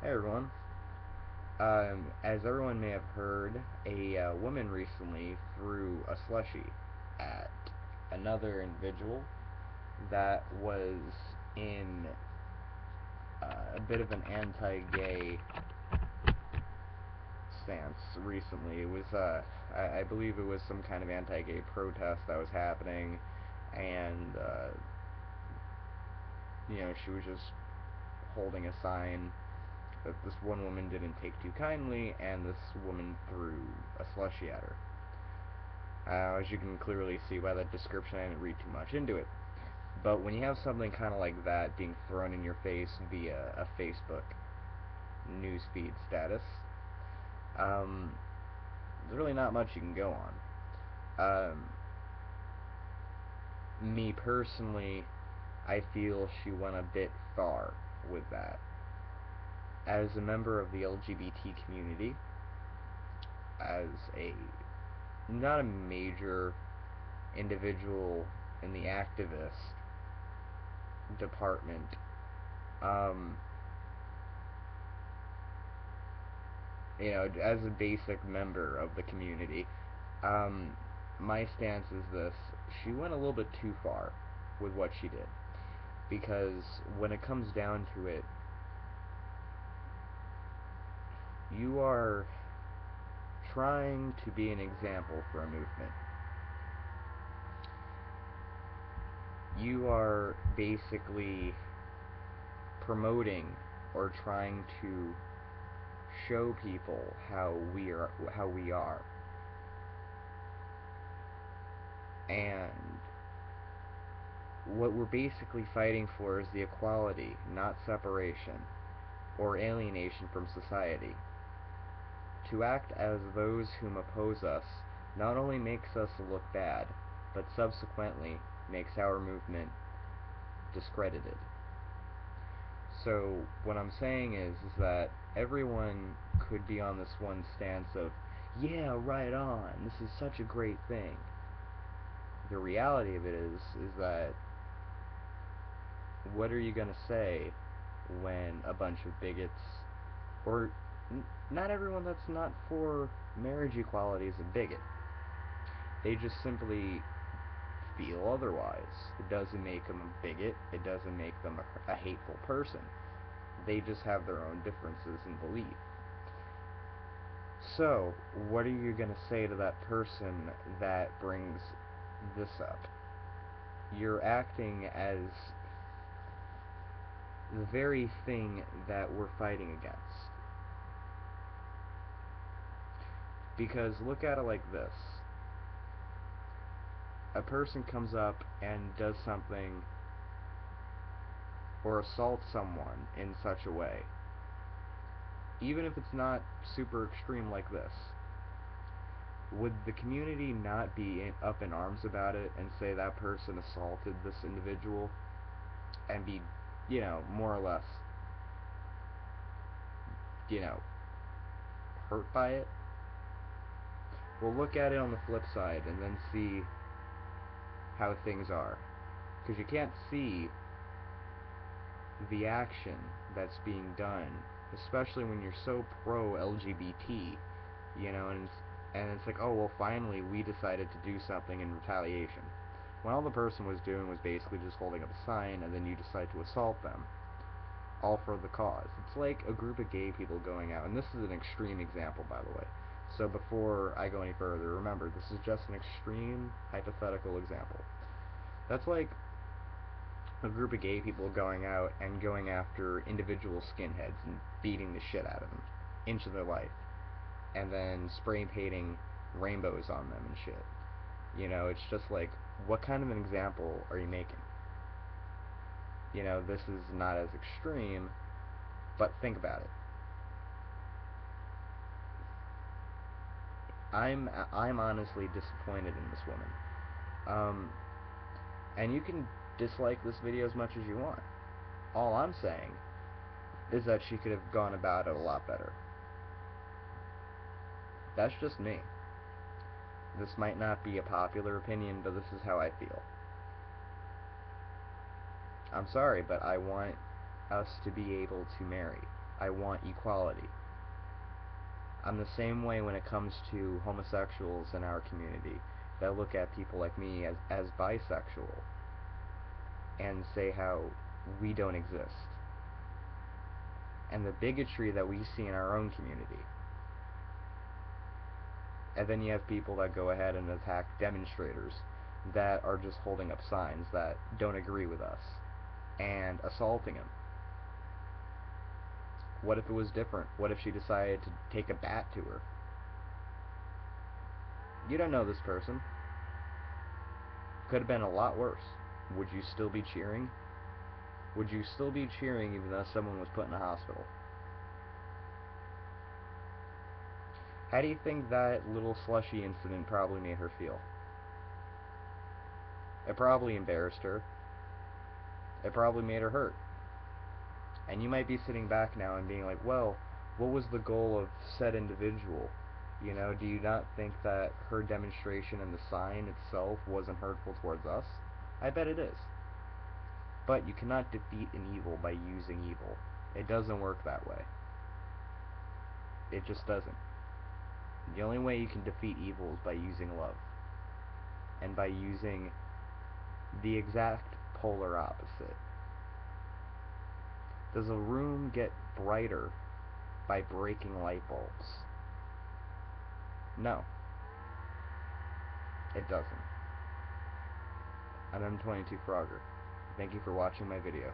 Hey everyone. As everyone may have heard, a woman recently threw a slushie at another individual that was in a bit of an anti-gay stance recently. It was, I believe it was some kind of anti-gay protest that was happening, and, she was just holding a sign that this one woman didn't take too kindly, and this woman threw a slushie at her. As you can clearly see by that description, I didn't read too much into it. But when you have something kind of like that being thrown in your face via a Facebook newsfeed status, um, there's really not much you can go on. Me personally, I feel she went a bit far with that. As a member of the LGBT community, as a not a major individual in the activist department, um, as a basic member of the community, um, my stance is this: she went a little bit too far with what she did, because when it comes down to it, you are trying to be an example for a movement. You are basically promoting or trying to show people how we are, and what we're basically fighting for is the equality, not separation or alienation from society. To act as those whom oppose us not only makes us look bad, but subsequently makes our movement discredited. So what I'm saying is that everyone could be on this one stance of, yeah, right on, this is such a great thing. The reality of it is that what are you going to say when a bunch of bigots, or not everyone that's not for marriage equality is a bigot. They just simply feel otherwise. It doesn't make them a bigot. It doesn't make them a hateful person. They just have their own differences in belief. So, what are you going to say to that person that brings this up? You're acting as the very thing that we're fighting against. Because look at it like this. A person comes up and does something or assaults someone in such a way, even if it's not super extreme like this, would the community not be up in arms about it and say that person assaulted this individual and be, more or less, you know, hurt by it? Well, look at it on the flip side and then see how things are. Because you can't see the action that's being done, especially when you're so pro-LGBT, and it's like, oh, well, finally we decided to do something in retaliation. When all the person was doing was basically just holding up a sign, and then you decide to assault them, all for the cause. It's like a group of gay people going out, and this is an extreme example, by the way. So before I go any further, remember, this is just an extreme hypothetical example. That's like a group of gay people going out and going after individual skinheads and beating the shit out of them, into their life, and then spray painting rainbows on them and shit. It's just like, what kind of an example are you making? This is not as extreme, but think about it. I'm honestly disappointed in this woman. Um, and you can dislike this video as much as you want. All I'm saying is that she could have gone about it a lot better. That's just me. This might not be a popular opinion, but this is how I feel. I'm sorry, but I want us to be able to marry. I want equality. I'm the same way when it comes to homosexuals in our community that look at people like me as bisexual and say how we don't exist. And the bigotry that we see in our own community. And then you have people that go ahead and attack demonstrators that are just holding up signs that don't agree with us and assaulting them. What if it was different? What if she decided to take a bat to her? You don't know this person. Could have been a lot worse. Would you still be cheering? Would you still be cheering even though someone was put in a hospital? How do you think that little slushie incident probably made her feel? It probably embarrassed her. It probably made her hurt. And you might be sitting back now and being like, well, what was the goal of said individual? You know, do you not think that her demonstration and the sign itself wasn't hurtful towards us? I bet it is. But you cannot defeat an evil by using evil. It doesn't work that way. It just doesn't. The only way you can defeat evil is by using love. And by using the exact polar opposite. Does a room get brighter by breaking light bulbs? No. It doesn't. I'm M22 Frogger. Thank you for watching my video.